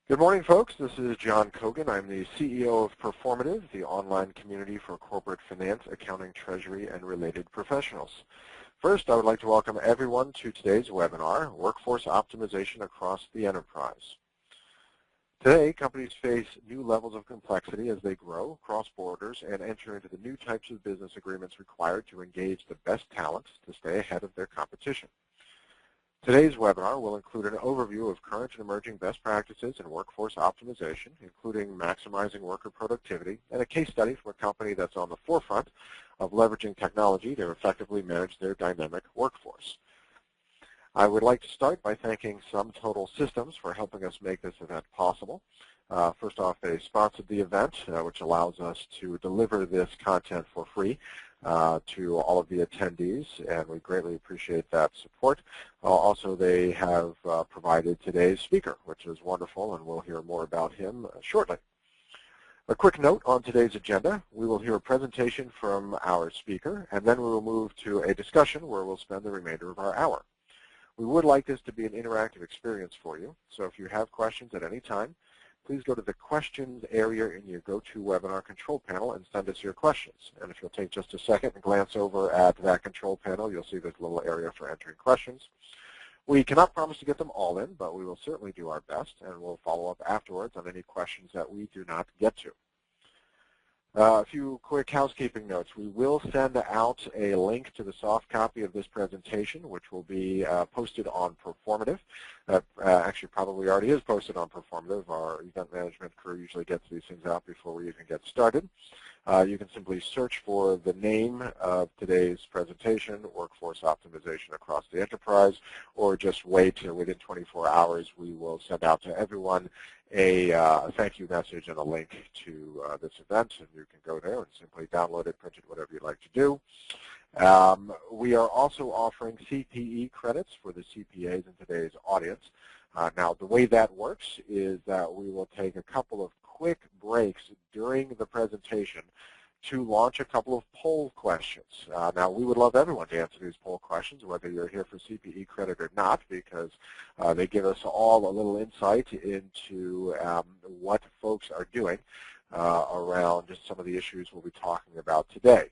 Good morning, folks. This is John Cogan. I'm the CEO of Proformative, the online community for corporate finance, accounting, treasury, and related professionals. First, I would like to welcome everyone to today's webinar, Workforce Optimization Across the Enterprise. Today, companies face new levels of complexity as they grow, cross borders, and enter into the new types of business agreements required to engage the best talent to stay ahead of their competition. Today's webinar will include an overview of current and emerging best practices in workforce optimization, including maximizing worker productivity, and a case study from a company that's on the forefront of leveraging technology to effectively manage their dynamic workforce. I would like to start by thanking Sum Total Systems for helping us make this event possible. First off, they sponsored the event, which allows us to deliver this content for free to all of the attendees, and we greatly appreciate that support. Also, they have provided today's speaker, which is wonderful, and we'll hear more about him shortly. A quick note on today's agenda: we will hear a presentation from our speaker, and then we will move to a discussion where we'll spend the remainder of our hour. We would like this to be an interactive experience for you, so if you have questions at any time, please go to the questions area in your GoToWebinar control panel and send us your questions. And if you'll take just a second and glance over at that control panel, you'll see this little area for entering questions. We cannot promise to get them all in, but we will certainly do our best, and we'll follow up afterwards on any questions that we do not get to. A few quick housekeeping notes. We will send out a link to the soft copy of this presentation, which will be posted on Proformative. Actually, probably already is posted on Proformative. Our event management crew usually gets these things out before we even get started. You can simply search for the name of today's presentation, Workforce Optimization Across the Enterprise, or just wait. Within 24 hours, we will send out to everyone a thank you message and a link to this event, and you can go there and simply download it, print it, whatever you'd like to do. We are also offering CPE credits for the CPAs in today's audience. Now, the way that works is that we will take a couple of quick breaks during the presentation to launch a couple of poll questions. Now, we would love everyone to answer these poll questions, whether you're here for CPE credit or not, because they give us all a little insight into what folks are doing around just some of the issues we'll be talking about today.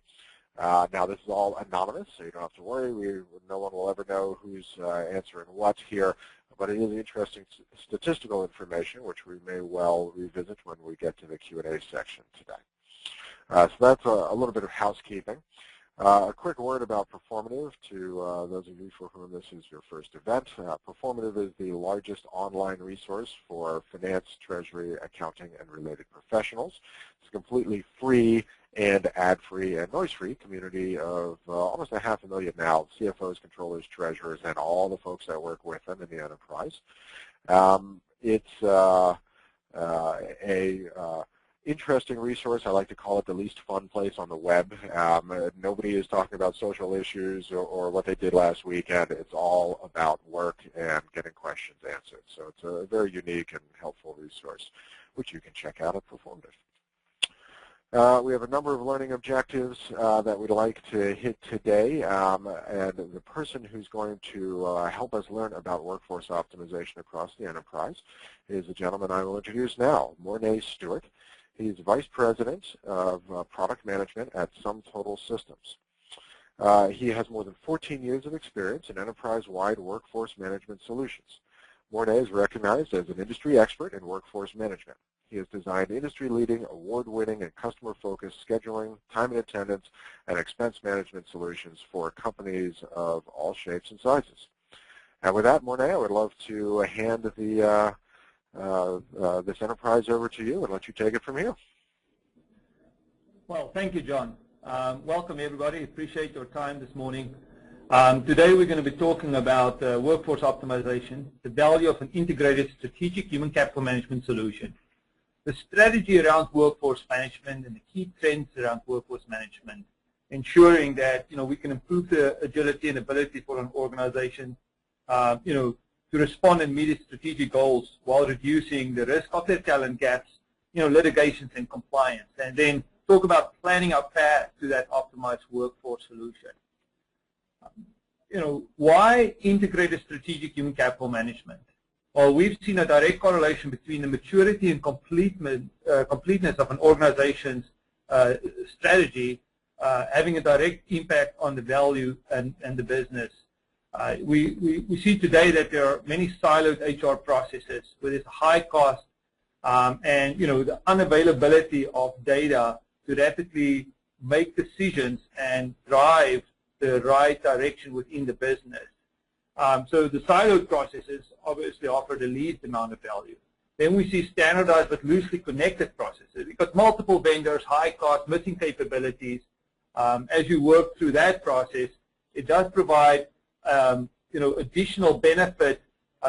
Now, this is all anonymous, so you don't have to worry. No one will ever know who's answering what here, but it is interesting statistical information, which we may well revisit when we get to the Q&A section today. So that's a little bit of housekeeping. A quick word about Proformative to those of you for whom this is your first event. Proformative is the largest online resource for finance, treasury, accounting, and related professionals. It's a completely free and ad-free and noise-free community of almost 500,000 now CFOs, controllers, treasurers, and all the folks that work with them in the enterprise. It's interesting resource. I like to call it the least fun place on the web. Nobody is talking about social issues or what they did last weekend. It's all about work and getting questions answered. So it's a very unique and helpful resource, which you can check out at Proformative. We have a number of learning objectives that we'd like to hit today, and the person who's going to help us learn about workforce optimization across the enterprise is a gentleman I will introduce now, Mornay Stewart. He's Vice President of Product Management at Sum Total Systems. He has more than 14 years of experience in enterprise-wide workforce management solutions. Mornay is recognized as an industry expert in workforce management. He has designed industry-leading, award-winning, and customer-focused scheduling, time and attendance, and expense management solutions for companies of all shapes and sizes. And with that, Mornay, I would love to hand the this enterprise over to you and let you take it from here. Well, thank you, John. Welcome, everybody. Appreciate your time this morning. Today we're going to be talking about workforce optimization, the value of an integrated strategic human capital management solution, the strategy around workforce management, and the key trends around workforce management, ensuring that we can improve the agility and ability for an organization to respond and meet its strategic goals while reducing the risk of their talent gaps, litigations and compliance, and then talk about planning our path to that optimized workforce solution. Why integrated strategic human capital management? Well, we've seen a direct correlation between the maturity and completeness of an organization's strategy having a direct impact on the value and the business. We see today that there are many siloed HR processes where there's high cost and the unavailability of data to rapidly make decisions and drive the right direction within the business. So the siloed processes obviously offer the least amount of value. Then we see standardized but loosely connected processes. We've got multiple vendors, high cost, missing capabilities. As you work through that process, it does provide additional benefit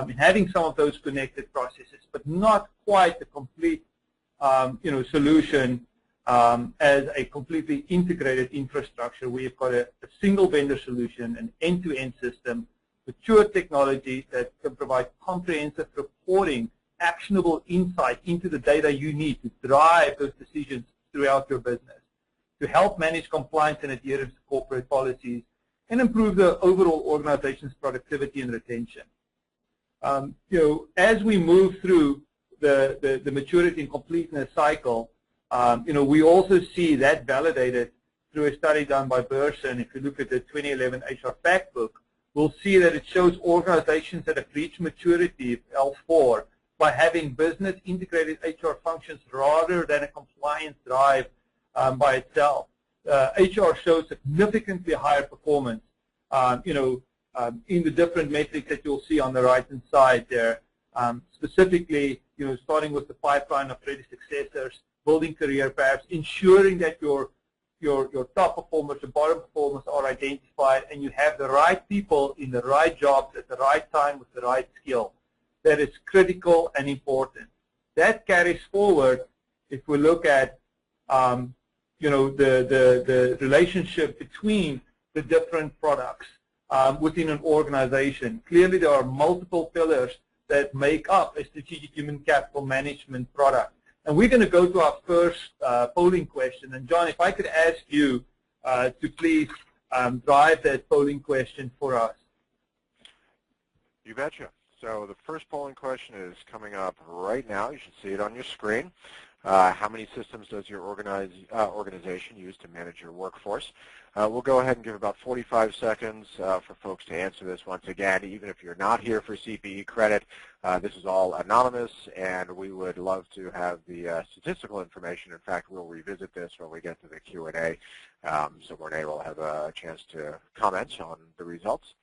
in having some of those connected processes, but not quite the complete solution as a completely integrated infrastructure where you've got a single vendor solution, an end-to-end system, mature technology that can provide comprehensive reporting, actionable insight into the data you need to drive those decisions throughout your business, to help manage compliance and adherence to corporate policies, and improve the overall organization's productivity and retention. As we move through the maturity and completeness cycle, we also see that validated through a study done by Burson. If you look at the 2011 HR Fact Book, we'll see that it shows organizations that have reached maturity, L4, by having business integrated HR functions rather than a compliance drive by itself. HR shows significantly higher performance, in the different metrics that you'll see on the right-hand side there. Specifically, starting with the pipeline of ready successors, building career paths, ensuring that your top performers and bottom performers are identified, and you have the right people in the right jobs at the right time with the right skill. That is critical and important. That carries forward if we look at the relationship between the different products within an organization. Clearly, there are multiple pillars that make up a strategic human capital management product. And we're going to go to our first polling question. And John, if I could ask you to please drive that polling question for us. You betcha. So the first polling question is coming up right now. You should see it on your screen. How many systems does your organization use to manage your workforce? We'll go ahead and give about 45 seconds for folks to answer this. Once again, even if you're not here for CPE credit, this is all anonymous, and we would love to have the statistical information. In fact, we'll revisit this when we get to the Q&A, so Renee will have a chance to comment on the results.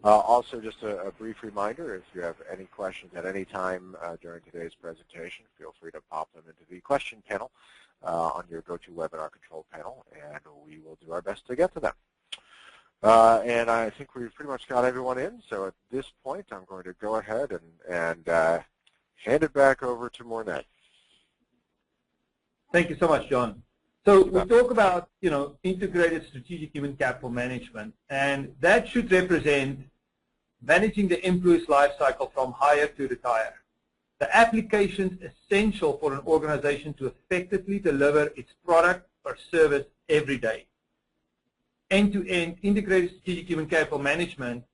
Also, just a brief reminder, if you have any questions at any time during today's presentation, feel free to pop them into the question panel on your GoToWebinar control panel, and we will do our best to get to them. And I think we've pretty much got everyone in, so at this point I'm going to go ahead and hand it back over to Mornay. Thank you so much, John. So we talk about, integrated strategic human capital management, and that should represent managing the employee's life cycle from hire to retire. The applications essential for an organization to effectively deliver its product or service every day. End-to-end integrated strategic human capital management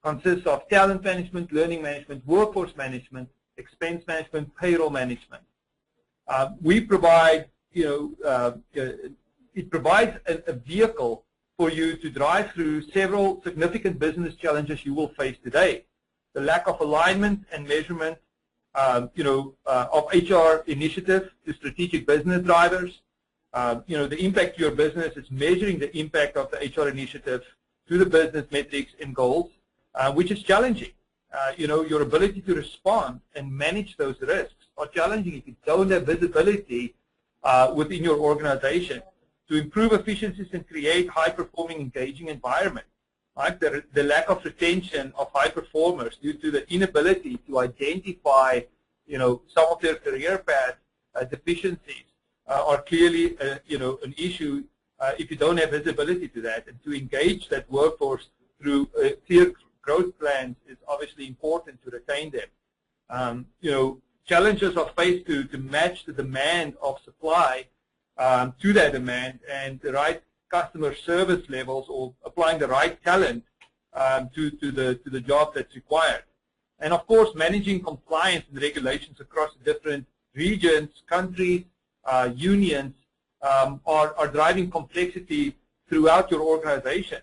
consists of talent management, learning management, workforce management, expense management, payroll management. We provide, it provides a vehicle for you to drive through several significant business challenges you will face today. The lack of alignment and measurement of HR initiatives to strategic business drivers. The impact to your business is measuring the impact of the HR initiative to the business metrics and goals, which is challenging. Your ability to respond and manage those risks are challenging if you don't have visibility within your organization to improve efficiencies and create high-performing, engaging environment. Right? The lack of retention of high performers due to the inability to identify, some of their career path deficiencies are clearly, an issue if you don't have visibility to that. And to engage that workforce through clear growth plans is obviously important to retain them. Challenges are faced to match the demand of supply to that demand and the right customer service levels or applying the right talent to the job that's required. And of course, managing compliance and regulations across different regions, countries, unions are driving complexity throughout your organization.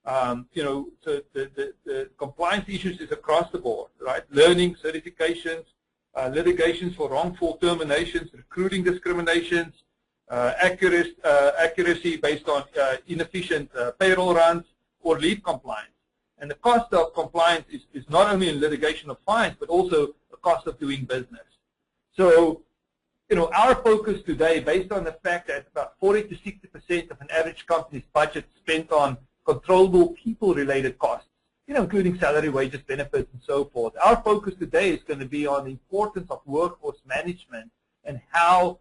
So the compliance issues is across the board, right? Learning, certifications, litigations for wrongful terminations, recruiting discriminations, accuracy based on inefficient payroll runs, or leave compliance. And the cost of compliance is not only in litigation of fines, but also the cost of doing business. So, our focus today, based on the fact that about 40 to 60% of an average company's budget is spent on controllable people-related costs, including salary, wages, benefits, and so forth. Our focus today is going to be on the importance of workforce management and how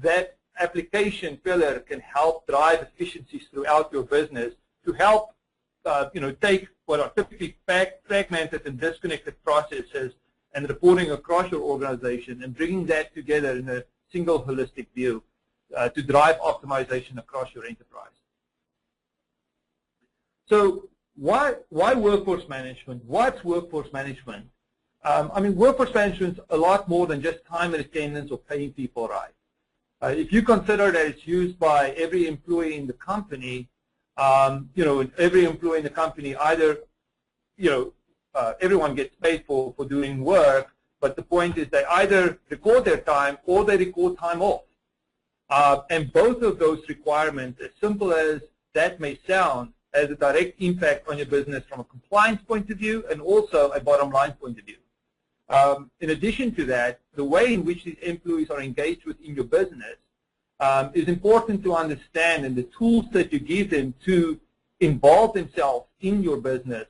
that application pillar can help drive efficiencies throughout your business to help, take what are typically fragmented and disconnected processes and reporting across your organization and bringing that together in a single holistic view to drive optimization across your enterprise. So why workforce management? What's workforce management? Workforce management is a lot more than just time and attendance or paying people right. If you consider that it's used by every employee in the company, every employee in the company either, everyone gets paid for doing work, but the point is they either record their time or they record time off. And both of those requirements, as simple as that may sound, has a direct impact on your business from a compliance point of view and also a bottom line point of view. In addition to that, the way in which these employees are engaged within your business is important to understand, and the tools that you give them to involve themselves in your business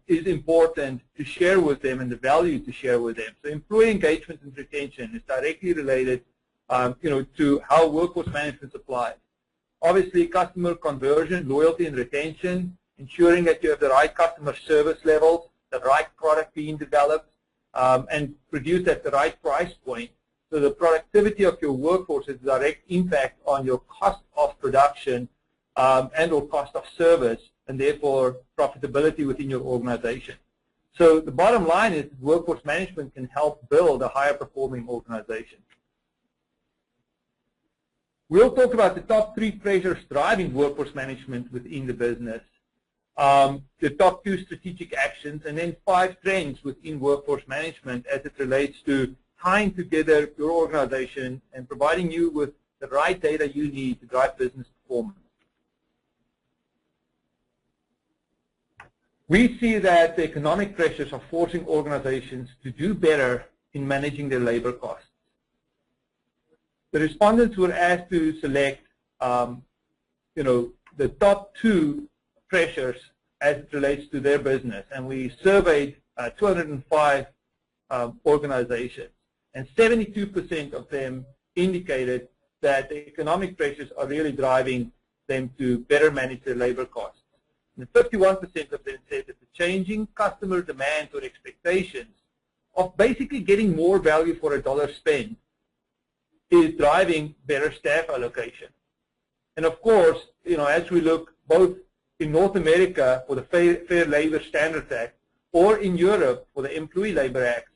is important to share with them and the value to share with them. So employee engagement and retention is directly related to how workforce management is applied. Obviously, customer conversion, loyalty, and retention, ensuring that you have the right customer service levels, the right product being developed, and produced at the right price point. So the productivity of your workforce has a direct impact on your cost of production and or cost of service, and therefore profitability within your organization. So the bottom line is workforce management can help build a higher performing organization. We'll talk about the top 3 pressures driving workforce management within the business, the top 2 strategic actions, and then 5 trends within workforce management as it relates to tying together your organization and providing you with the right data you need to drive business performance. We see that the economic pressures are forcing organizations to do better in managing their labor costs. The respondents were asked to select, the top 2 pressures as it relates to their business, and we surveyed 205 organizations, and 72% of them indicated that the economic pressures are really driving them to better manage their labor costs. And 51% of them said that the changing customer demands or expectations of basically getting more value for a dollar spent is driving better staff allocation. And of course, as we look both in North America for the Fair Labor Standards Act or in Europe for the Employee Labor Act,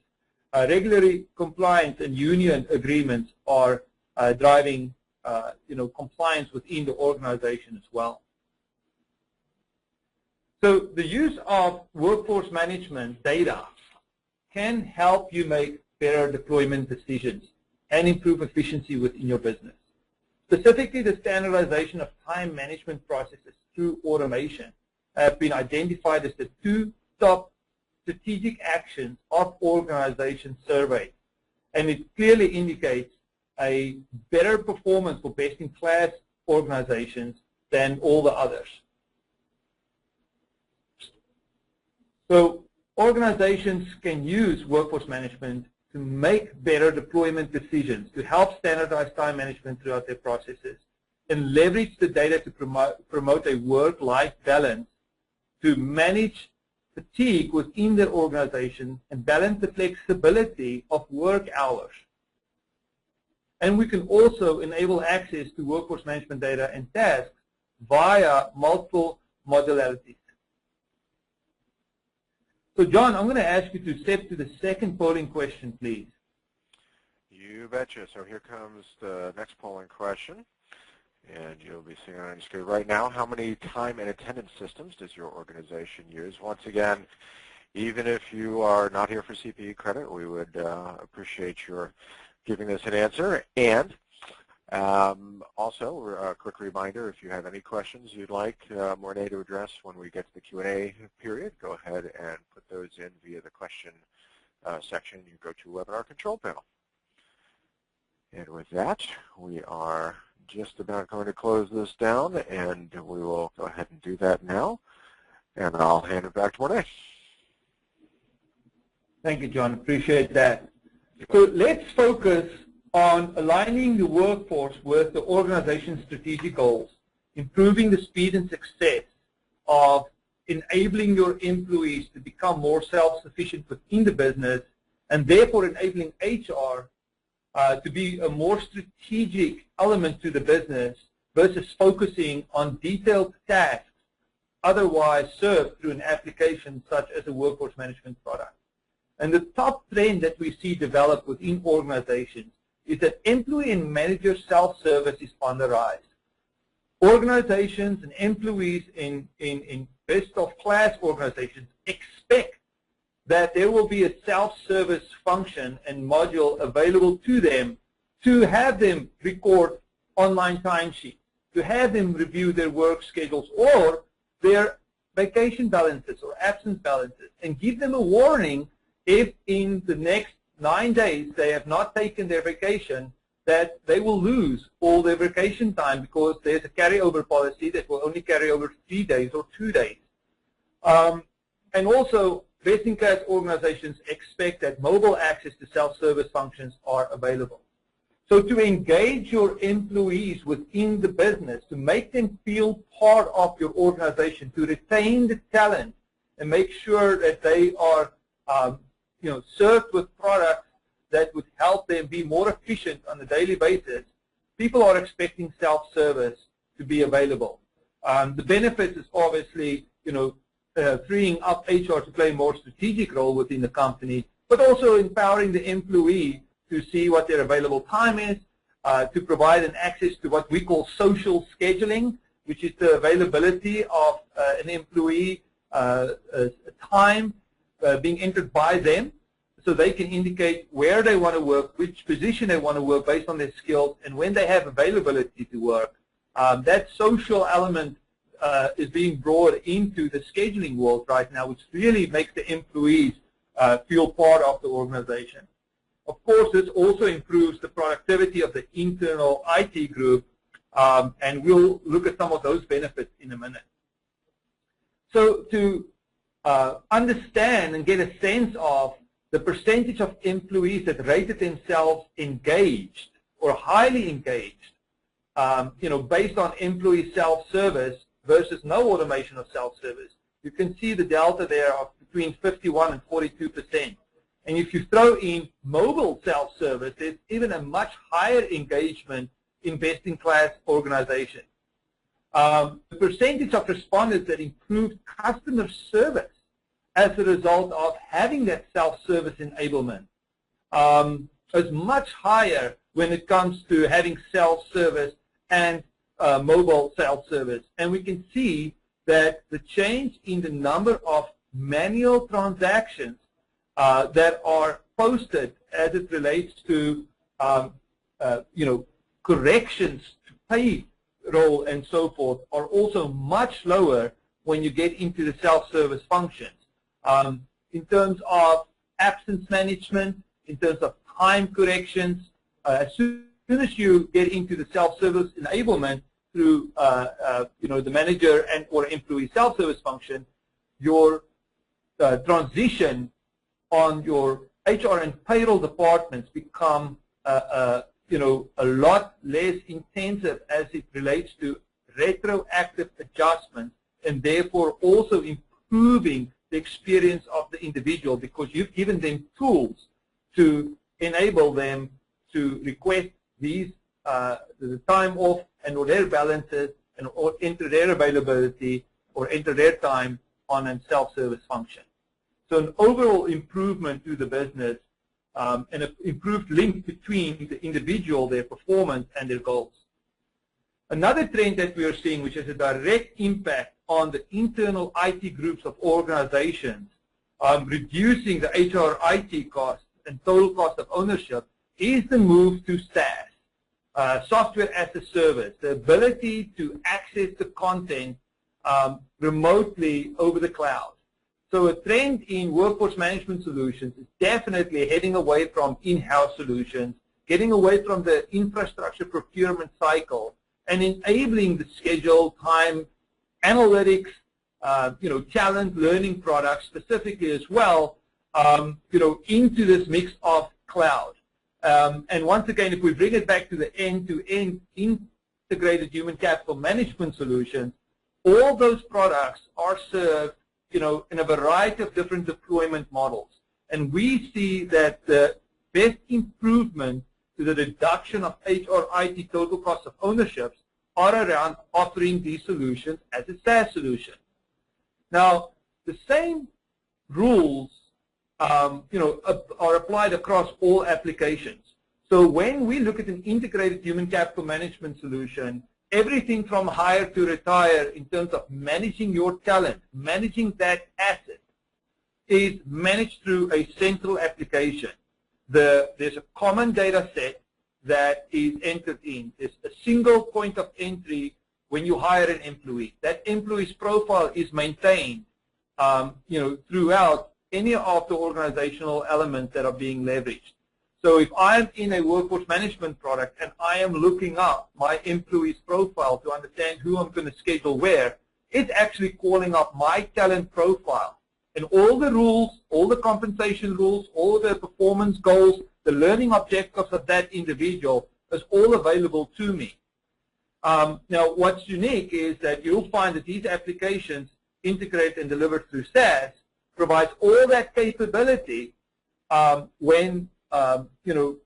regulatory compliance and union agreements are driving compliance within the organization as well. So the use of workforce management data can help you make better deployment decisions and improve efficiency within your business. Specifically, the standardization of time management processes through automation have been identified as the 2 top strategic actions of organizations surveyed. And it clearly indicates a better performance for best-in-class organizations than all the others. So organizations can use workforce management to make better deployment decisions, to help standardize time management throughout their processes, and leverage the data to promote a work-life balance, to manage fatigue within their organization and balance the flexibility of work hours. And we can also enable access to workforce management data and tasks via multiple modalities. So John, I'm going to ask you to step to the second polling question, please. You betcha. So here comes the next polling question. And you'll be seeing on your screen right now, how many time and attendance systems does your organization use? Once again, even if you are not here for CPE credit, we would appreciate your giving this an answer. And also, a quick reminder, if you have any questions you'd like Mornay to address when we get to the Q&A period, go ahead and put those in via the question section in your GoToWebinar control panel. And with that, we are just about going to close this down, and we will go ahead and do that now. And I'll hand it back to Mornay. Thank you, John. Appreciate that. So let's focus on aligning the workforce with the organization's strategic goals, improving the speed and success of enabling your employees to become more self-sufficient within the business, and therefore enabling HR to be a more strategic element to the business versus focusing on detailed tasks otherwise served through an application such as a workforce management product. And the top trend that we see develop within organizations is that employee and manager self-service is on the rise. Organizations and employees in best-of-class organizations expect that there will be a self-service function and module available to them to have them record online timesheets, to have them review their work schedules or their vacation balances or absence balances, and give them a warning if in the next 9 days they have not taken their vacation, that they will lose all their vacation time because there's a carryover policy that will only carry over 3 days or 2 days. And also, best-in-class organizations expect that mobile access to self-service functions are available. So to engage your employees within the business, to make them feel part of your organization, to retain the talent and make sure that they are served with products that would help them be more efficient on a daily basis, people are expecting self-service to be available. The benefits is obviously, freeing up HR to play a more strategic role within the company, but also empowering the employee to see what their available time is, to provide an access to what we call social scheduling, which is the availability of an employee time being entered by them, so they can indicate where they want to work, which position they want to work based on their skills, and when they have availability to work. That social element is being brought into the scheduling world right now, which really makes the employees feel part of the organization. Of course, this also improves the productivity of the internal IT group, and we'll look at some of those benefits in a minute. So to understand and get a sense of the percentage of employees that rated themselves engaged or highly engaged, based on employee self-service versus no automation of self-service, you can see the delta there of between 51 and 42%. And if you throw in mobile self-service, there's even a much higher engagement in best-in-class organizations. The percentage of respondents that improved customer service as a result of having that self-service enablement is much higher when it comes to having self-service and mobile self-service. And we can see that the change in the number of manual transactions that are posted as it relates to corrections to payroll and so forth are also much lower when you get into the self-service functions. In terms of absence management, in terms of time corrections, as soon as you get into the self-service enablement through the manager and or employee self-service function, your transition on your HR and payroll departments become a lot less intensive as it relates to retroactive adjustments, and therefore also improving the experience of the individual, because you've given them tools to enable them to request these the time off and or their balances and or enter their availability or enter their time on a self-service function. So an overall improvement to the business and an improved link between the individual, their performance, and their goals. Another trend that we are seeing, which has a direct impact on the internal IT groups of organizations, reducing the HR IT cost and total cost of ownership, is the move to SaaS, software as a service, the ability to access the content remotely over the cloud. So a trend in workforce management solutions is definitely heading away from in-house solutions, getting away from the infrastructure procurement cycle, and enabling the schedule, time, analytics, talent, learning products specifically as well, into this mix of cloud. And once again, if we bring it back to the end-to-end integrated human capital management solutions, all those products are served, in a variety of different deployment models. And we see that the best improvement to the reduction of HR IT total cost of ownership are around offering these solutions as a SaaS solution. Now, the same rules, are applied across all applications. So when we look at an integrated human capital management solution, everything from hire to retire in terms of managing your talent, managing that asset, is managed through a central application. There's a common data set that is entered in. There's a single point of entry when you hire an employee. That employee's profile is maintained throughout any of the organizational elements that are being leveraged. So if I'm in a workforce management product and I am looking up my employee's profile to understand who I'm going to schedule where, it's actually calling up my talent profile. And all the rules, all the compensation rules, all the performance goals, the learning objectives of that individual is all available to me. Now, what's unique is that you'll find that these applications integrated and delivered through SaaS provides all that capability when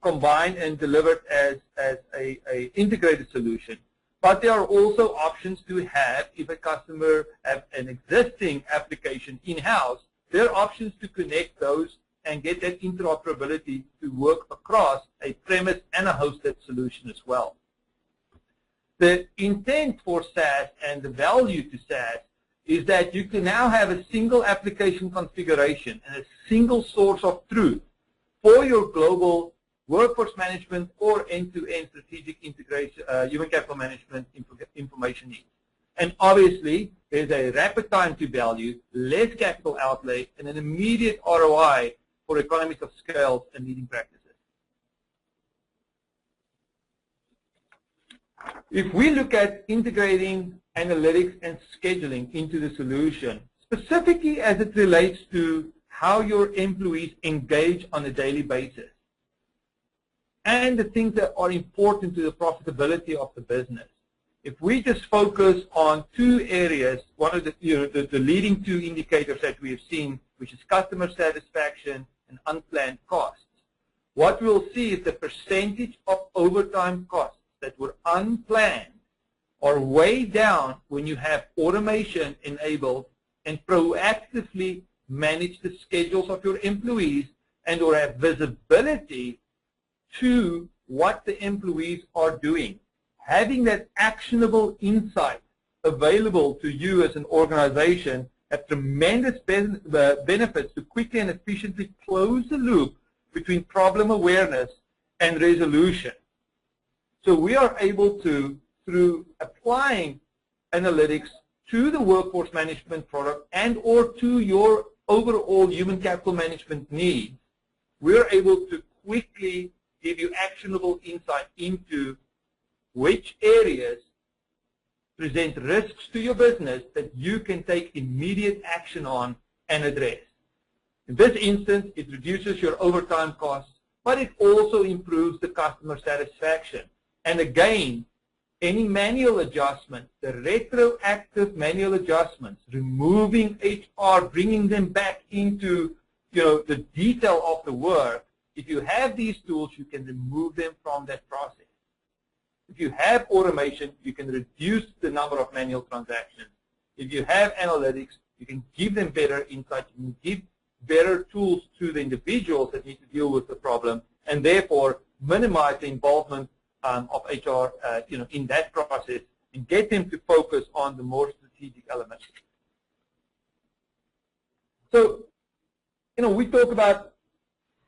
combined and delivered as a integrated solution. But there are also options to have, if a customer has an existing application in-house, there are options to connect those and get that interoperability to work across a premise and a hosted solution as well. The intent for SaaS and the value to SaaS is that you can now have a single application configuration and a single source of truth for your global workforce management or end-to-end strategic integration, human capital management information needs. And obviously, there's a rapid time to value, less capital outlay, and an immediate ROI for economies of scale and leading practices. If we look at integrating analytics and scheduling into the solution, specifically as it relates to how your employees engage on a daily basis, and the things that are important to the profitability of the business. If we just focus on two areas, one of the leading two indicators that we have seen, which is customer satisfaction and unplanned costs, what we'll see is the percentage of overtime costs that were unplanned are way down when you have automation enabled and proactively manage the schedules of your employees and or have visibility to what the employees are doing. Having that actionable insight available to you as an organization have tremendous benefits to quickly and efficiently close the loop between problem awareness and resolution. So we are able to, through applying analytics to the workforce management product and or to your overall human capital management needs, we're able to quickly give you actionable insight into which areas present risks to your business that you can take immediate action on and address. In this instance, it reduces your overtime costs, but it also improves the customer satisfaction. And again, any manual adjustment, the retroactive manual adjustments, removing HR, bringing them back into the detail of the work, if you have these tools, you can remove them from that process. If you have automation, you can reduce the number of manual transactions. If you have analytics, you can give them better insight, you can give better tools to the individuals that need to deal with the problem, and therefore minimize the involvement of HR in that process and get them to focus on the more strategic elements. So, we talk about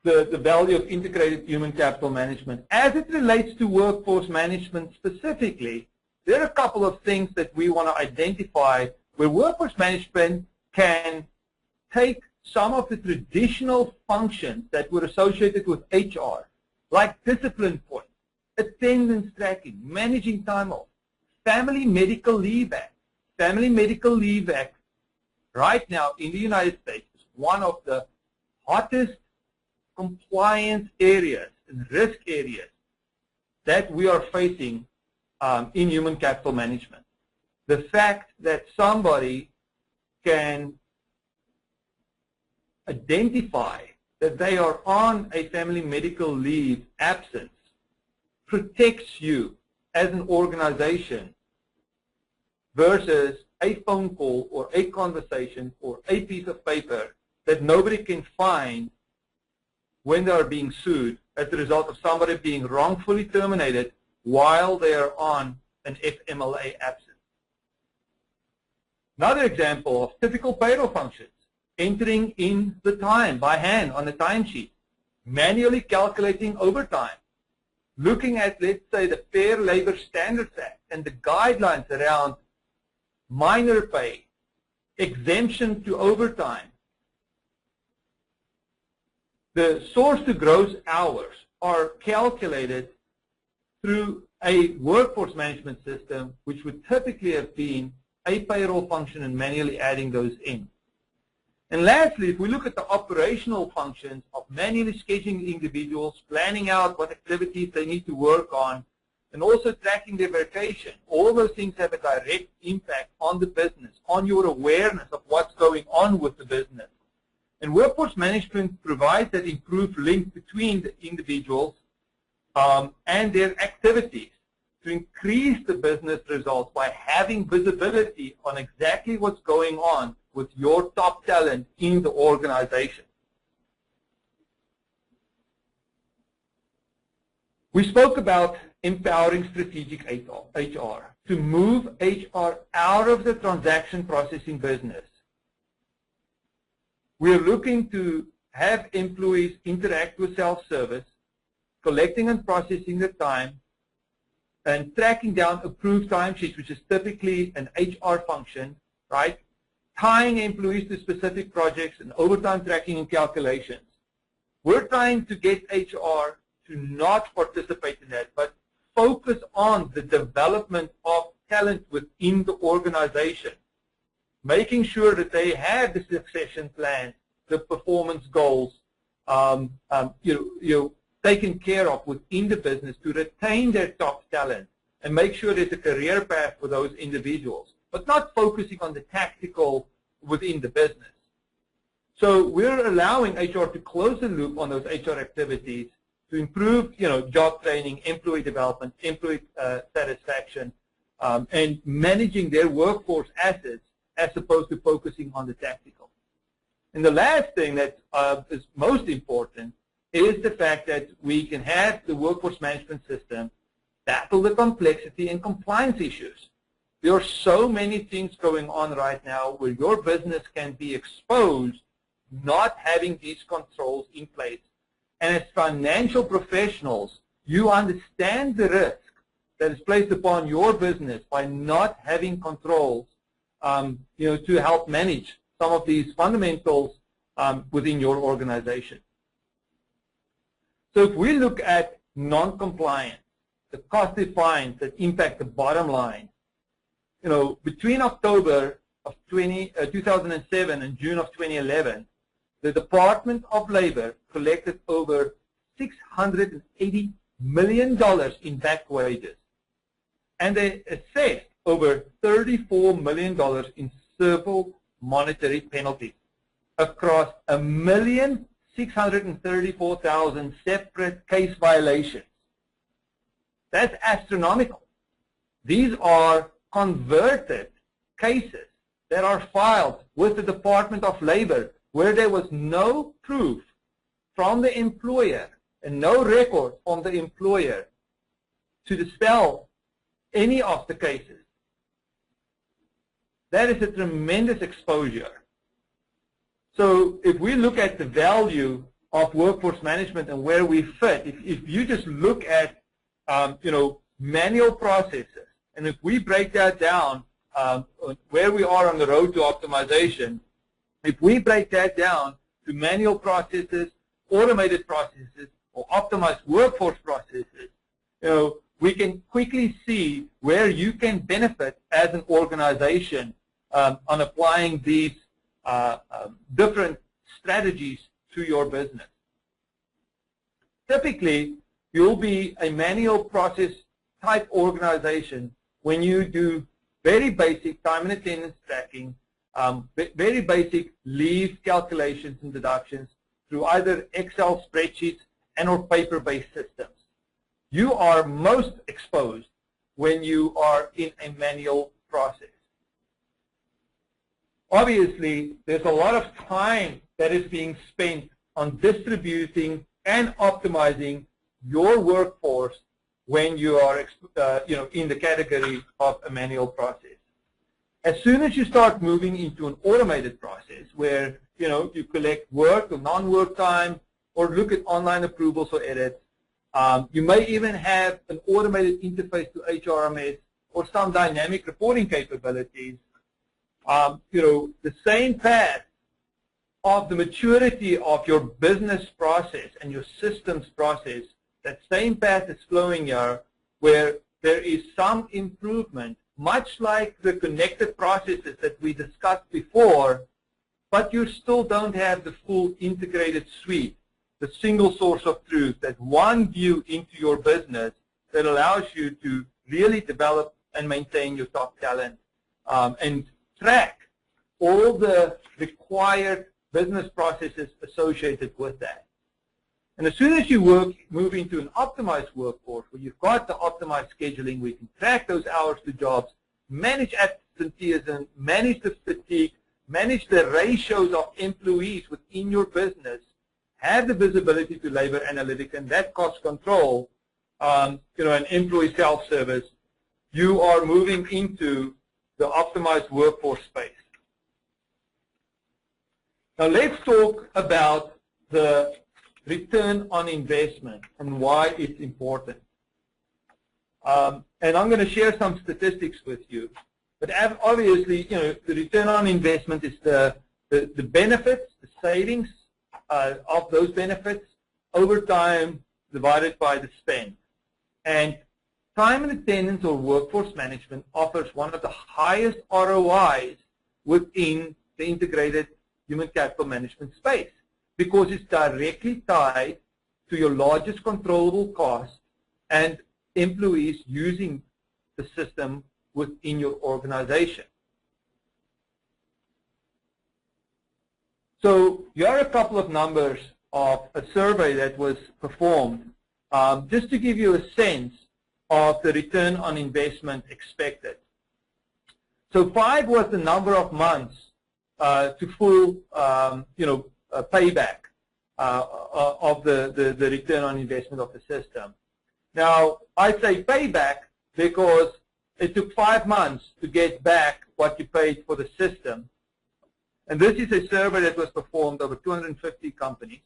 the value of integrated human capital management. As it relates to workforce management specifically, there are a couple of things that we want to identify where workforce management can take some of the traditional functions that were associated with HR, like discipline points, attendance tracking, managing time off, Family Medical Leave Act. Family Medical Leave Act right now in the United States is one of the hottest compliance areas and risk areas that we are facing in human capital management. The fact that somebody can identify that they are on a family medical leave absence protects you as an organization versus a phone call or a conversation or a piece of paper that nobody can find when they are being sued as a result of somebody being wrongfully terminated while they are on an FMLA absence. Another example of typical payroll functions: entering in the time by hand on a timesheet, manually calculating overtime, looking at, let's say, the Fair Labor Standards Act and the guidelines around minor pay, exemption to overtime. The source to gross hours are calculated through a workforce management system, which would typically have been a payroll function and manually adding those in. And lastly, if we look at the operational functions of manually scheduling individuals, planning out what activities they need to work on, and also tracking their vacation, all those things have a direct impact on the business, on your awareness of what's going on with the business. And workforce management provides that improved link between the individuals and their activities to increase the business results by having visibility on exactly what's going on with your top talent in the organization. We spoke about empowering strategic HR to move HR out of the transaction processing business. We're looking to have employees interact with self-service, collecting and processing the time, and tracking down approved timesheets, which is typically an HR function, right? Tying employees to specific projects and overtime tracking and calculations. We're trying to get HR to not participate in that, but focus on the development of talent within the organization, making sure that they have the succession plan, the performance goals, taken care of within the business to retain their top talent and make sure there's a career path for those individuals, but not focusing on the tactical within the business. So we're allowing HR to close the loop on those HR activities to improve, job training, employee development, employee satisfaction, and managing their workforce assets as opposed to focusing on the tactical. And the last thing that is most important is the fact that we can have the workforce management system tackle the complexity and compliance issues. There are so many things going on right now where your business can be exposed not having these controls in place. And as financial professionals, you understand the risk that is placed upon your business by not having controls, to help manage some of these fundamentals within your organization. So if we look at non-compliance, the costly fines that impact the bottom line, between October of 2007 and June of 2011, the Department of Labor collected over $680 million in back wages, and they assessed over $34 million in civil monetary penalties across 1,634,000 separate case violations. That's astronomical. These are converted cases that are filed with the Department of Labor where there was no proof from the employer and no record from the employer to dispel any of the cases. That is a tremendous exposure. So if we look at the value of workforce management and where we fit, if you just look at manual processes, and if we break that down, where we are on the road to optimization, if we break that down to manual processes, automated processes, or optimized workforce processes, we can quickly see where you can benefit as an organization on applying these different strategies to your business. Typically, you'll be a manual process type organization when you do very basic time and attendance tracking, very basic leave calculations and deductions through either Excel spreadsheets and or paper-based systems. You are most exposed when you are in a manual process. Obviously, there's a lot of time that is being spent on distributing and optimizing your workforce when you are in the category of a manual process. As soon as you start moving into an automated process where you collect work or non-work time or look at online approvals or edits, you may even have an automated interface to HRMS or some dynamic reporting capabilities. The same path of the maturity of your business process and your systems process, that same path is flowing here where there is some improvement, much like the connected processes that we discussed before, but you still don't have the full integrated suite, the single source of truth, that one view into your business that allows you to really develop and maintain your top talent and track all the required business processes associated with that. And as soon as you move into an optimized workforce where you've got the optimized scheduling, we can track those hours to jobs, manage absenteeism, manage the fatigue, manage the ratios of employees within your business, have the visibility to labor analytics and that cost control, and employee self-service, you are moving into the optimized workforce space. Now let's talk about the return on investment and why it's important. And I'm going to share some statistics with you. But obviously, the return on investment is the benefits, the savings of those benefits over time divided by the spend. And time and attendance or workforce management offers one of the highest ROIs within the integrated human capital management space because it's directly tied to your largest controllable cost and employees using the system within your organization. So here are a couple of numbers of a survey that was performed just to give you a sense of the return on investment expected. So 5 was the number of months to full payback of the return on investment of the system. Now, I say payback because it took 5 months to get back what you paid for the system. And this is a survey that was performed over 250 companies.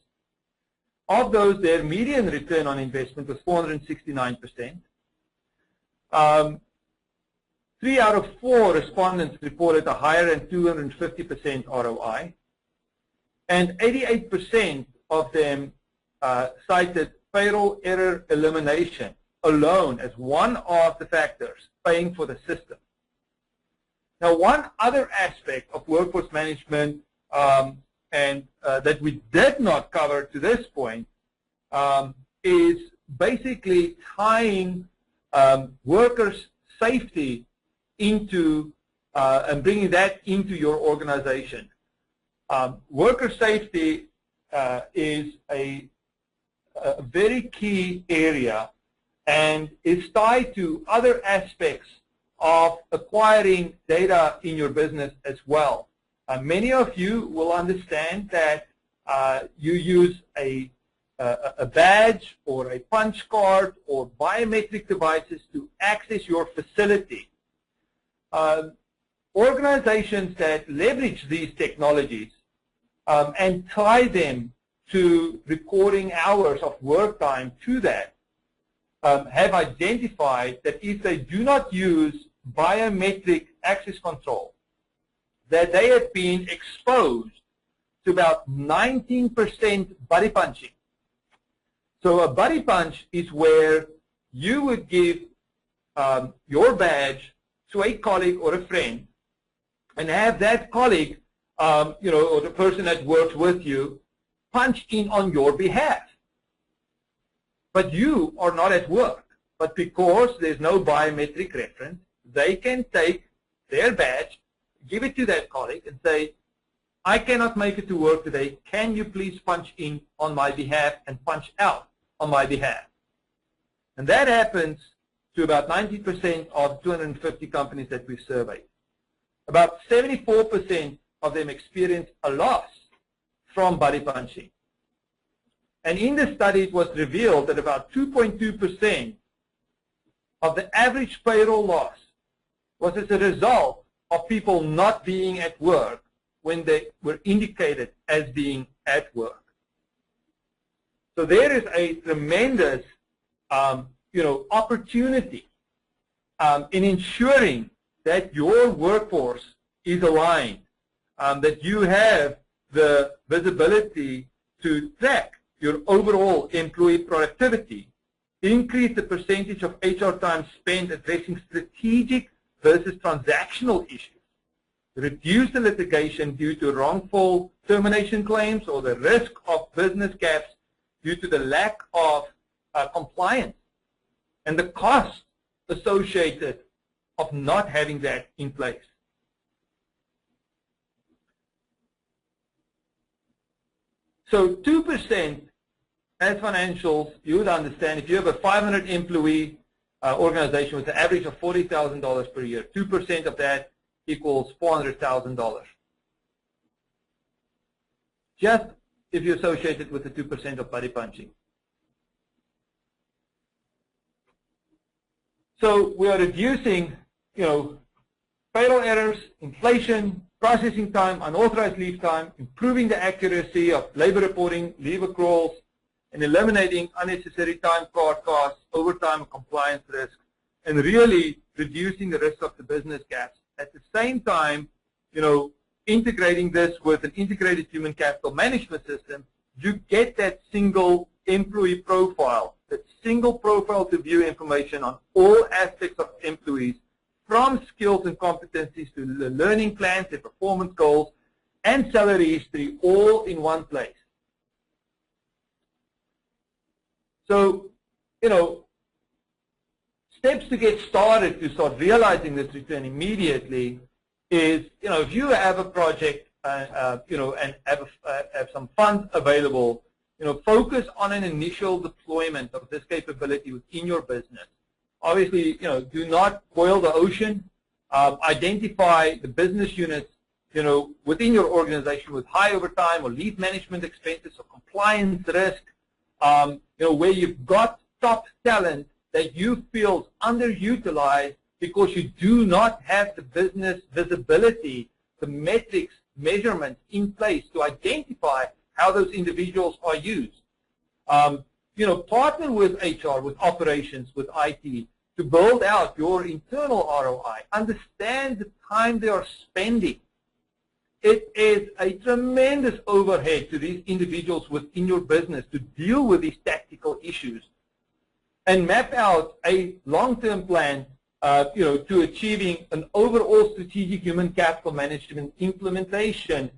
Of those, their median return on investment was 469%. 3 out of 4 respondents reported a higher than 250% ROI. And 88% of them cited payroll error elimination alone as one of the factors paying for the system. Now, one other aspect of workforce management that we did not cover to this point is basically tying workers' safety into and bringing that into your organization. Worker safety is a very key area and is tied to other aspects of acquiring data in your business as well. Many of you will understand that you use a badge or a punch card or biometric devices to access your facility. Organizations that leverage these technologies and tie them to recording hours of work time to that have identified that if they do not use biometric access control, that they have been exposed to about 19% buddy punching. So a buddy punch is where you would give your badge to a colleague or a friend and have that colleague, or the person that works with you, punch in on your behalf. But you are not at work. But because there's no biometric reference, they can take their badge, give it to that colleague, and say, I cannot make it to work today. Can you please punch in on my behalf and punch out on my behalf? And that happens to about 90% of 250 companies that we've surveyed. About 74% of them experience a loss from buddy punching. And in the study, it was revealed that about 2.2% of the average payroll loss was as a result of people not being at work when they were indicated as being at work. So there is a tremendous opportunity in ensuring that your workforce is aligned, that you have the visibility to track your overall employee productivity, increase the percentage of HR time spent addressing strategic versus transactional issues, reduce the litigation due to wrongful termination claims or the risk of business gaps due to the lack of compliance, and the cost associated of not having that in place. So 2% as financials, you would understand if you have a 500 employee organization with an average of $40,000 per year, 2% of that equals $400,000. Just if you associate it with the 2% of buddy punching. So we are reducing, payroll errors, inflation, processing time, unauthorized leave time, improving the accuracy of labor reporting, leave accruals, and eliminating unnecessary time card costs, overtime and compliance risk, and really reducing the risk of the business gaps. At the same time, integrating this with an integrated human capital management system, you get that single employee profile, that single profile to view information on all aspects of employees, from skills and competencies to the learning plans, their performance goals, and salary history, all in one place. So, steps to get started to start realizing this return immediately is, if you have a project, and have some funds available, focus on an initial deployment of this capability within your business. Obviously, do not boil the ocean. Identify the business units, within your organization with high overtime or leave management expenses or compliance risk, where you've got top talent that you feel is underutilized because you do not have the business visibility, the metrics, measurements in place to identify how those individuals are used. Partner with HR, with operations, with IT to build out your internal ROI. Understand the time they are spending. It is a tremendous overhead to these individuals within your business to deal with these tactical issues, and map out a long-term plan to achieving an overall strategic human capital management implementation,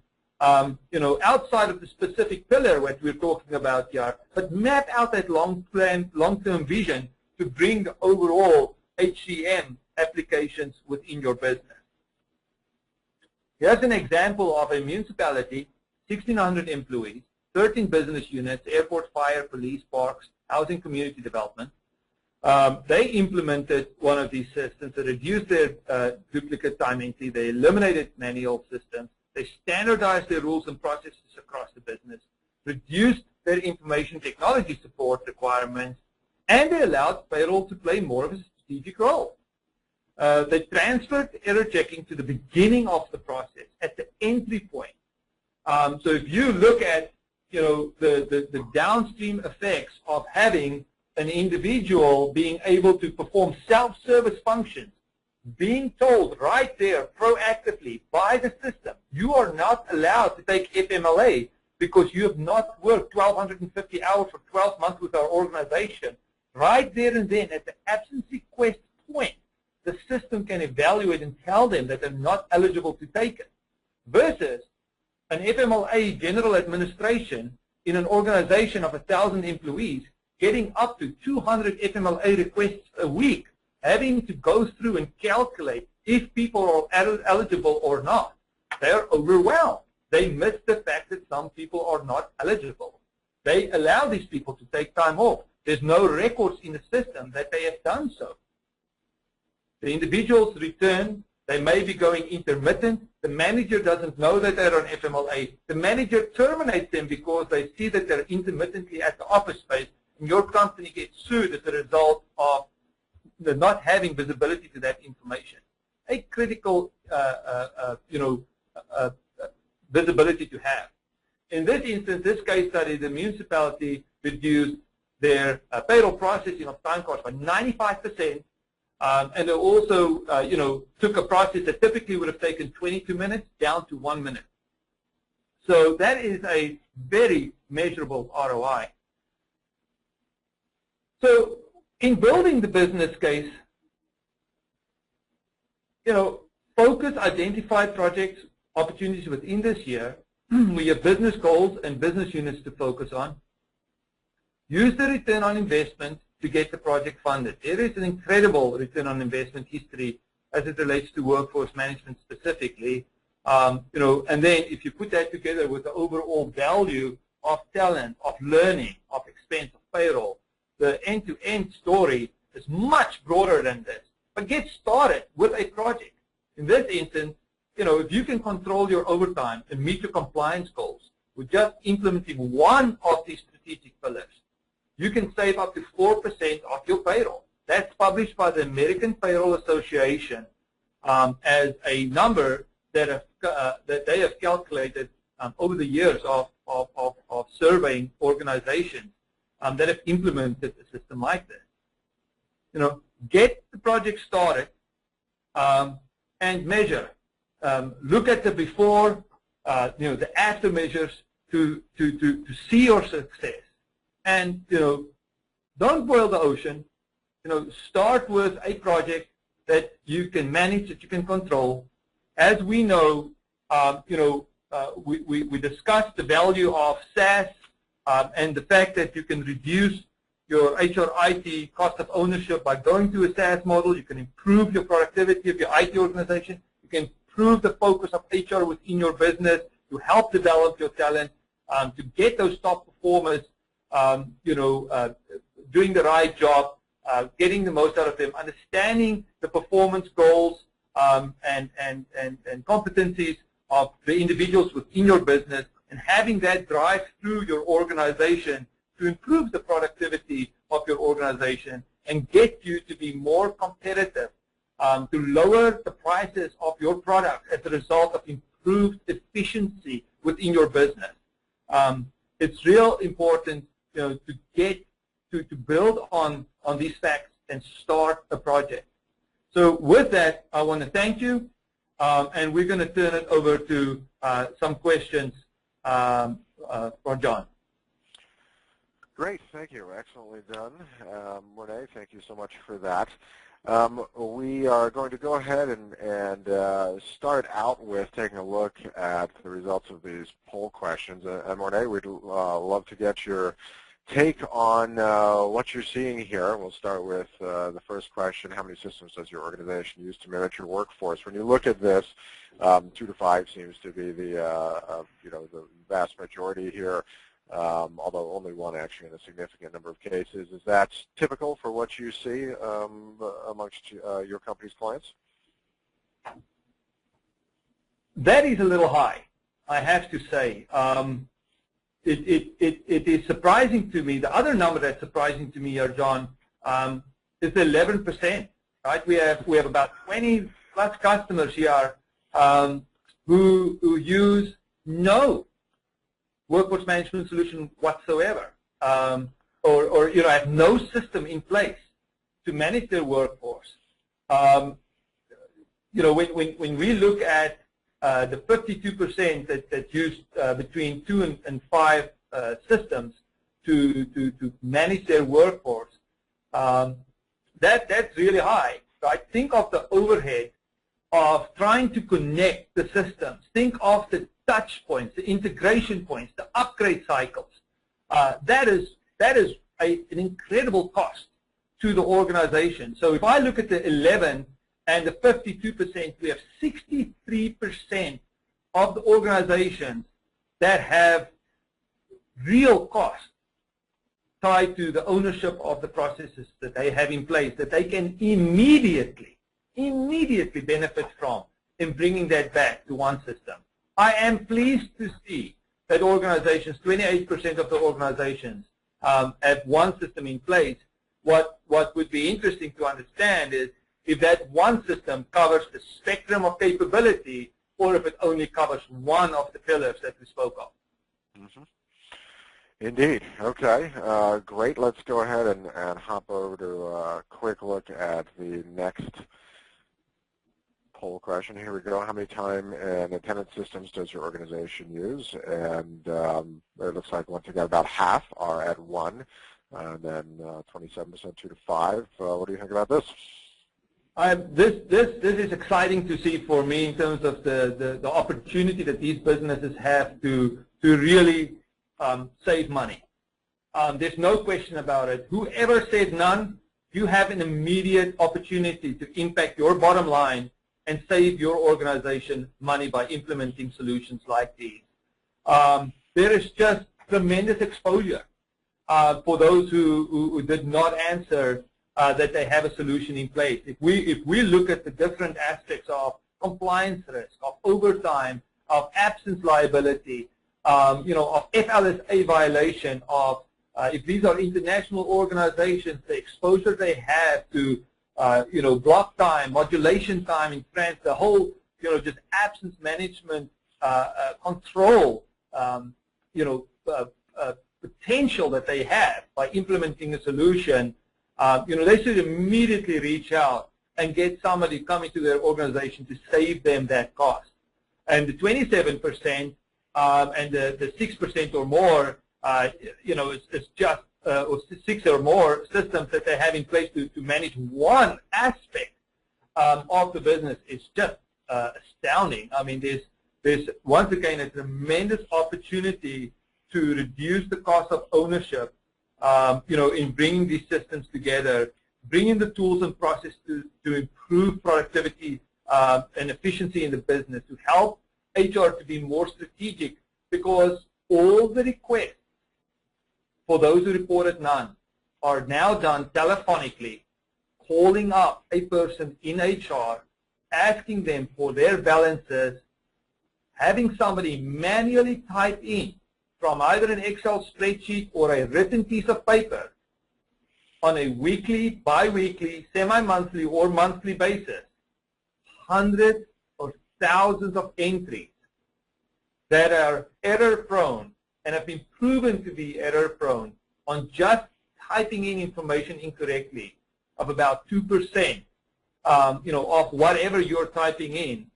outside of the specific pillar what we're talking about here, but map out that long-term vision to bring the overall HCM applications within your business. Here's an example of a municipality, 1,600 employees, 13 business units, airport, fire, police, parks, housing, community development. They implemented one of these systems to reduce their duplicate time entry. They eliminated manual systems. They standardized their rules and processes across the business, reduced their information technology support requirements, and they allowed payroll to play more of a strategic role. They transferred error checking to the beginning of the process, at the entry point. So if you look at the downstream effects of having an individual being able to perform self-service functions, being told right there proactively by the system, you are not allowed to take FMLA because you have not worked 1,250 hours for 12 months with our organization. Right there and then, at the absence request point, the system can evaluate and tell them that they're not eligible to take it. Versus an FMLA general administration in an organization of 1,000 employees getting up to 200 FMLA requests a week, having to go through and calculate if people are eligible or not. They're overwhelmed. They miss the fact that some people are not eligible. They allow these people to take time off. There's no records in the system that they have done so. The individuals return. They may be going intermittent. The manager doesn't know that they're on FMLA. The manager terminates them because they see that they're intermittently at the office space, and your company gets sued as a result of not having visibility to that information. A critical, visibility to have. In this instance, this case study, the municipality reduced their payroll processing of time cards by 95%, and they also, took a process that typically would have taken 22 minutes down to 1 minute. So that is a very measurable ROI. So in building the business case, focus, identify projects, opportunities within this year. We have business goals and business units to focus on. Use the return on investment to get the project funded. There is an incredible return on investment history as it relates to workforce management specifically. And then if you put that together with the overall value of talent, of learning, of expense, of payroll, the end-to-end story is much broader than this. But get started with a project. In this instance, if you can control your overtime and meet your compliance goals with just implementing one of these strategic pillars, you can save up to 4% of your payroll. That's published by the American Payroll Association as a number that they have calculated over the years of surveying organizations that have implemented a system like this. Get the project started and measure. Look at the before, the after measures to see your success. And don't boil the ocean. Start with a project that you can manage, that you can control. As we know, we discussed the value of SaaS and the fact that you can reduce your HR/IT cost of ownership by going to a SaaS model. You can improve your productivity of your IT organization. You can improve the focus of HR within your business to help develop your talent, to get those top performers, doing the right job, getting the most out of them, understanding the performance goals and competencies of the individuals within your business, and having that drive through your organization to improve the productivity of your organization and get you to be more competitive, to lower the prices of your product as a result of improved efficiency within your business. It's real important to get to build on these facts and start a project. So with that, I want to thank you, and we're going to turn it over to some questions for John. Great, thank you. Excellently done. Renee, thank you so much for that. We are going to go ahead and start out with taking a look at the results of these poll questions. And Renee, we'd love to get your take on what you're seeing here. We'll start with the first question: how many systems does your organization use to manage your workforce? When you look at this, 2 to 5 seems to be the the vast majority here, although only one actually in a significant number of cases. Is that typical for what you see amongst your company's clients? That is a little high, I have to say. It is surprising to me. The other number that's surprising to me here, John, is 11%. Right? We have about 20 plus customers here who use no workforce management solution whatsoever, or have no system in place to manage their workforce. When we look at the 52% that use between 2 and 5 systems to manage their workforce, that's really high. Right? Think of the overhead of trying to connect the systems. Think of the touch points, the integration points, the upgrade cycles. That is an incredible cost to the organization. So if I look at the 11 and the 52%, we have 63% of the organizations that have real cost tied to the ownership of the processes that they have in place, that they can immediately benefit from in bringing that back to one system. I am pleased to see that organizations, 28% of the organizations, have one system in place. What would be interesting to understand is if that one system covers the spectrum of capability or if it only covers one of the pillars that we spoke of. Mm-hmm. Indeed. Okay. Great. Let's go ahead and hop over to a quick look at the next poll question. Here we go. How many time and attendance systems does your organization use? And it looks like once again about half are at 1, and then 27% 2 to 5. What do you think about this? This is exciting to see for me in terms of the opportunity that these businesses have to really save money. There's no question about it. Whoever said none, you have an immediate opportunity to impact your bottom line and save your organization money by implementing solutions like these. There is just tremendous exposure for those who did not answer that they have a solution in place. If we look at the different aspects of compliance risk, of overtime, of absence liability, of FLSA violation, of if these are international organizations, the exposure they have to block time, modulation time in France, the whole just absence management control potential that they have by implementing a solution. They should immediately reach out and get somebody coming to their organization to save them that cost. And the 27% and the 6% or more, it's just or 6 or more systems that they have in place to manage one aspect of the business is just astounding. I mean, there's once again a tremendous opportunity to reduce the cost of ownership. In bringing these systems together, bringing the tools and process to improve productivity and efficiency in the business, to help HR to be more strategic, because all the requests for those who reported none are now done telephonically, calling up a person in HR, asking them for their balances, having somebody manually type in from either an Excel spreadsheet or a written piece of paper on a weekly, bi-weekly, semi-monthly, or monthly basis, hundreds or thousands of entries that are error-prone and have been proven to be error-prone on just typing in information incorrectly of about 2%, of whatever you're typing in.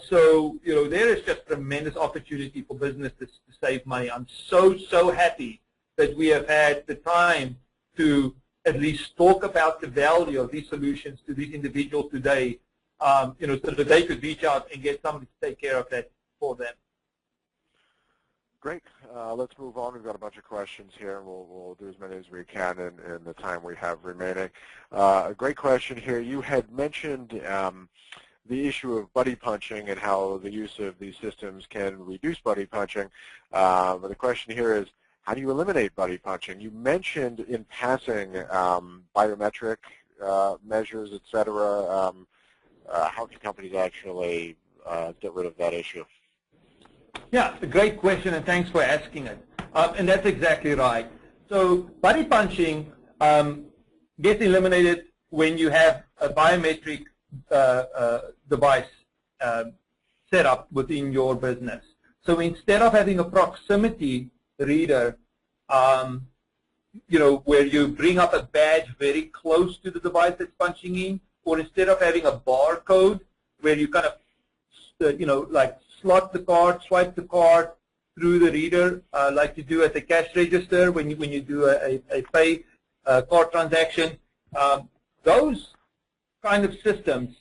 So there is just tremendous opportunity for businesses to save money. I'm so happy that we have had the time to at least talk about the value of these solutions to these individuals today, so that they could reach out and get somebody to take care of that for them. Great. Let's move on. We've got a bunch of questions here, and we'll do as many as we can in the time we have remaining. A great question here. You had mentioned the issue of buddy punching and how the use of these systems can reduce buddy punching. But the question here is, how do you eliminate buddy punching? You mentioned in passing biometric measures, et cetera. How can companies actually get rid of that issue? Yeah, a great question, and thanks for asking it. And that's exactly right. So buddy punching gets eliminated when you have a biometric device set up within your business. So instead of having a proximity reader, where you bring up a badge very close to the device that's punching in, or instead of having a barcode where you kind of, like slot the card, swipe the card through the reader, like you do at the cash register when you do a pay card transaction. Those kind of systems,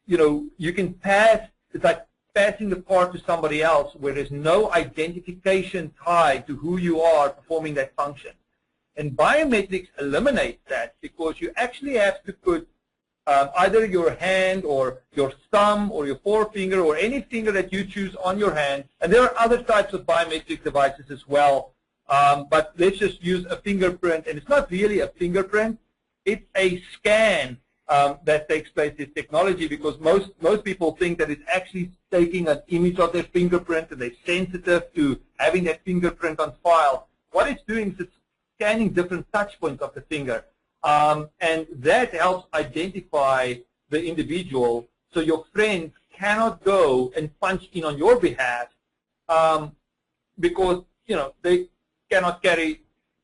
you can pass. It's like passing the card to somebody else where there's no identification tied to who you are performing that function. And biometrics eliminates that because you actually have to put either your hand or your thumb or your forefinger or any finger that you choose on your hand. And there are other types of biometric devices as well. But let's just use a fingerprint. And it's not really a fingerprint. It's a scan that takes place in technology, because most people think that it's actually taking an image of their fingerprint and they're sensitive to having that fingerprint on file. What it's doing is it's scanning different touch points of the finger. And that helps identify the individual, so your friends cannot go and punch in on your behalf because they cannot carry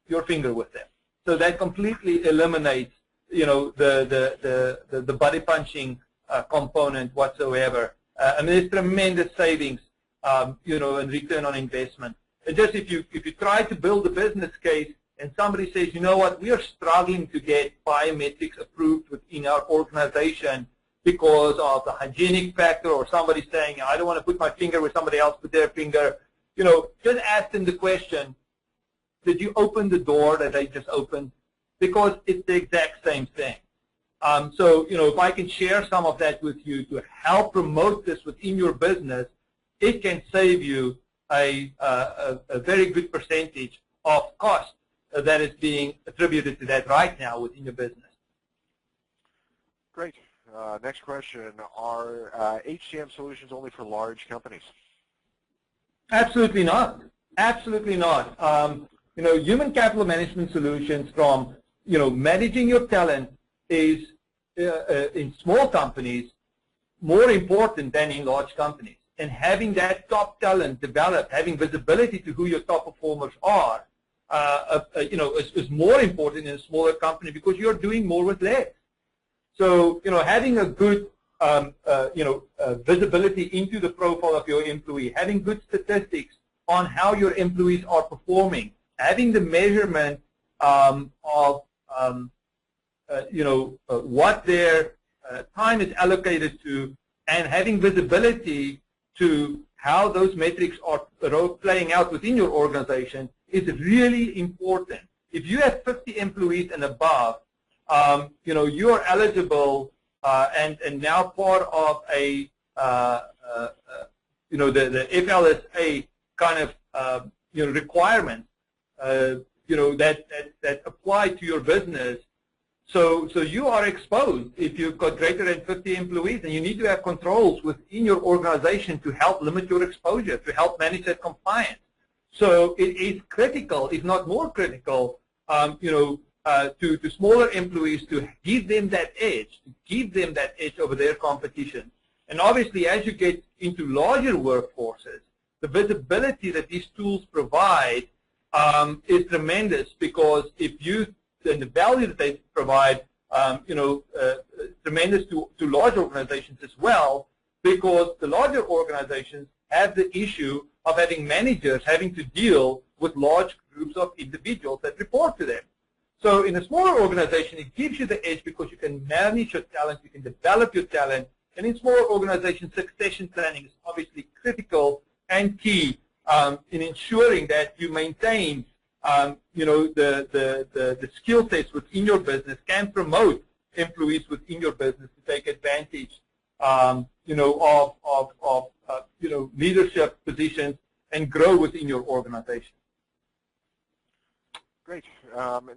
your finger with them. So that completely eliminates the buddy punching component whatsoever. I mean, there's tremendous savings, and return on investment. And just if you try to build a business case and somebody says, you know what, we are struggling to get biometrics approved within our organization because of the hygienic factor, or somebody saying, I don't want to put my finger where somebody else put their finger, just ask them the question, did you open the door that they just opened? Because it's the exact same thing. So, if I can share some of that with you to help promote this within your business, it can save you a very good percentage of cost that is being attributed to that right now within your business. Great. Next question, are HCM solutions only for large companies? Absolutely not. Absolutely not. Human capital management solutions from, managing your talent is, in small companies, more important than in large companies. And having that top talent developed, having visibility to who your top performers are, is more important in a smaller company because you're doing more with less. So, having a good, visibility into the profile of your employee, having good statistics on how your employees are performing, having the measurement of, what their time is allocated to, and having visibility to how those metrics are playing out within your organization is really important. If you have 50 employees and above, you are eligible and now part of a, the FLSA kind of, requirement, that apply to your business. So you are exposed if you've got greater than 50 employees, and you need to have controls within your organization to help limit your exposure, to help manage that compliance. So it is critical, if not more critical, to smaller employees to give them that edge, over their competition. And obviously, as you get into larger workforces, the visibility that these tools provide is tremendous, because and the value that they provide, tremendous to large organizations as well, because the larger organizations have the issue of having managers having to deal with large groups of individuals that report to them. So in a smaller organization, it gives you the edge because you can manage your talent, you can develop your talent, and in smaller organizations, succession planning is obviously critical and key in ensuring that you maintain the skill sets within your business, can promote employees within your business to take advantage, of leadership positions and grow within your organization. Great.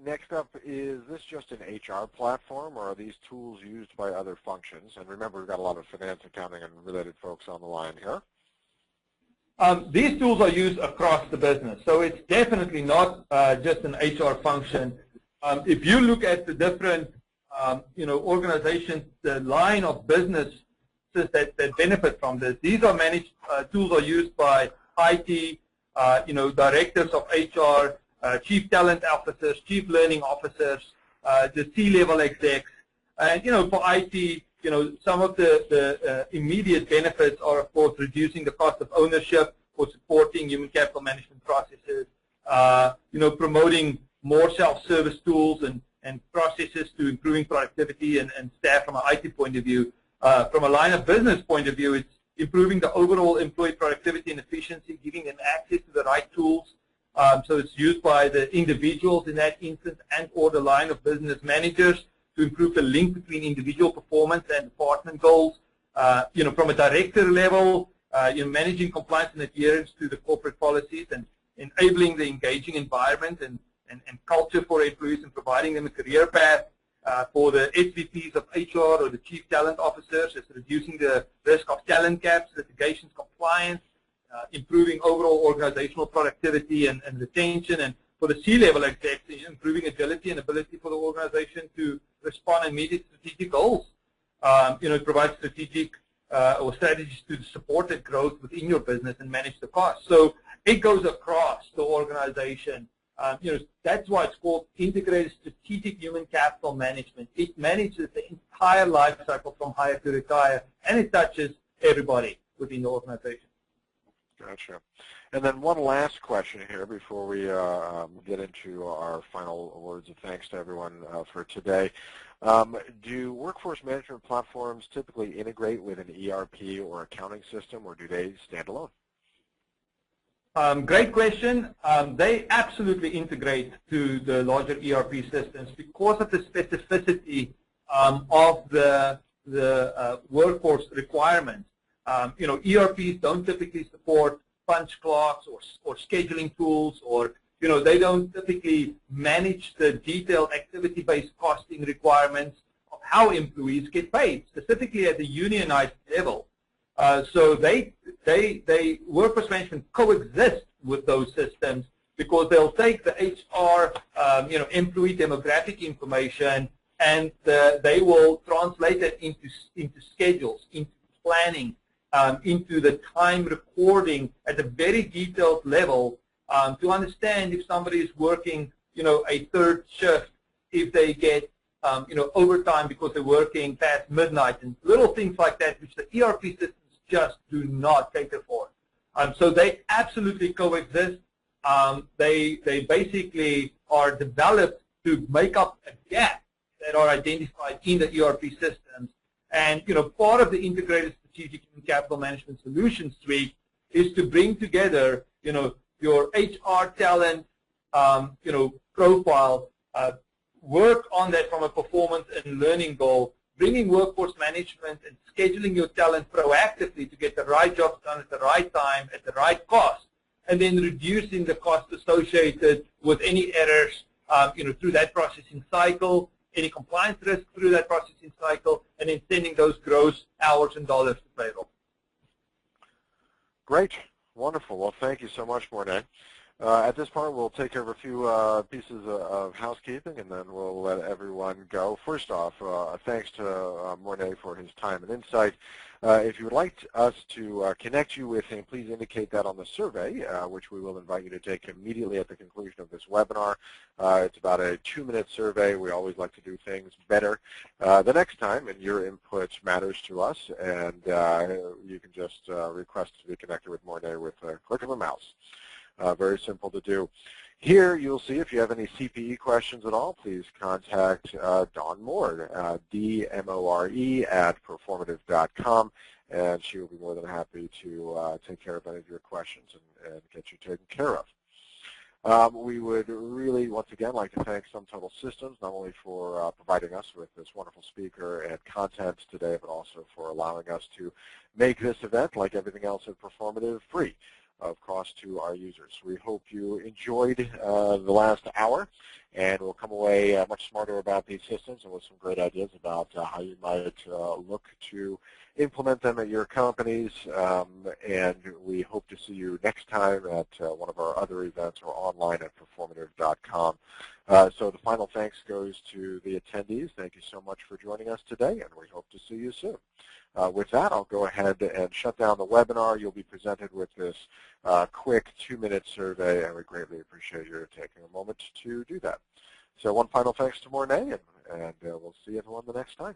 Next up, is this just an HR platform, or are these tools used by other functions? And remember, we've got a lot of finance, accounting, and related folks on the line here. These tools are used across the business, so it's definitely not just an HR function. If you look at the different organizations, the line of business that benefit from this, these are managed tools are used by IT, directors of HR, chief talent officers, chief learning officers, the C-level execs, and for IT, some of the immediate benefits are, of course, reducing the cost of ownership or supporting human capital management processes, promoting more self-service tools and processes to improving productivity and staff from an IT point of view. From a line of business point of view, it's improving the overall employee productivity and efficiency, giving them access to the right tools. So it's used by the individuals in that instance and or the line of business managers to improve the link between individual performance and department goals. From a director level, managing compliance and adherence to the corporate policies and enabling the engaging environment and culture for employees and providing them a career path. For the SVPs of HR or the chief talent officers, it's reducing the risk of talent gaps, litigations compliance, improving overall organizational productivity and retention, and for the C-level execs, improving agility and ability for the organization to respond and meet its strategic goals. It provides strategic or strategies to support that growth within your business and manage the costs. So it goes across the organization. That's why it's called Integrated Strategic Human Capital Management. It manages the entire life cycle from hire to retire, and it touches everybody within the organization. Gotcha. And then one last question here before we get into our final words of thanks to everyone for today. Do workforce management platforms typically integrate with an ERP or accounting system, or do they stand alone? Great question. They absolutely integrate to the larger ERP systems because of the specificity of the workforce requirements. ERPs don't typically support punch clocks or scheduling tools, or they don't typically manage the detailed activity-based costing requirements of how employees get paid, specifically at the unionized level. So workforce management coexist with those systems because they'll take the HR, employee demographic information, and they will translate it into schedules, into planning, into the time recording at a very detailed level to understand if somebody is working, a third shift, if they get, overtime because they're working past midnight, and little things like that, which the ERP systems just do not cater for. So they absolutely coexist. They basically are developed to make up a gap that are identified in the ERP systems. And part of the integrated strategic human capital management solution suite is to bring together your HR talent profile, work on that from a performance and learning goal, bringing workforce management and scheduling your talent proactively to get the right jobs done at the right time, at the right cost, and then reducing the cost associated with any errors through that processing cycle, any compliance risk through that processing cycle, and then sending those gross hours and dollars to payroll. Great. Wonderful. Well, thank you so much, Mornay. At this point, we'll take care of a few pieces of housekeeping, and then we'll let everyone go. First off, thanks to Mornay for his time and insight. If you would like us to connect you with him, please indicate that on the survey, which we will invite you to take immediately at the conclusion of this webinar. It's about a 2-minute survey. We always like to do things better the next time, and your input matters to us. And you can just request to be connected with Mornay with a click of a mouse. Very simple to do. Here you'll see if you have any CPE questions at all, please contact Dawn Moore, D-M-O-R-E @proformative.com, and she will be more than happy to take care of any of your questions and get you taken care of. We would really, once again, like to thank SumTotal Systems, not only for providing us with this wonderful speaker and content today, but also for allowing us to make this event, like everything else at Proformative, free. of cost to our users. We hope you enjoyed the last hour, and will come away much smarter about these systems and with some great ideas about how you might look to implement them at your companies, and we hope to see you next time at one of our other events or online at performative.com. So the final thanks goes to the attendees. Thank you so much for joining us today, and we hope to see you soon. With that, I'll go ahead and shut down the webinar. You'll be presented with this quick 2-minute survey, and we greatly appreciate your taking a moment to do that. So one final thanks to Mornay, and we'll see everyone the next time.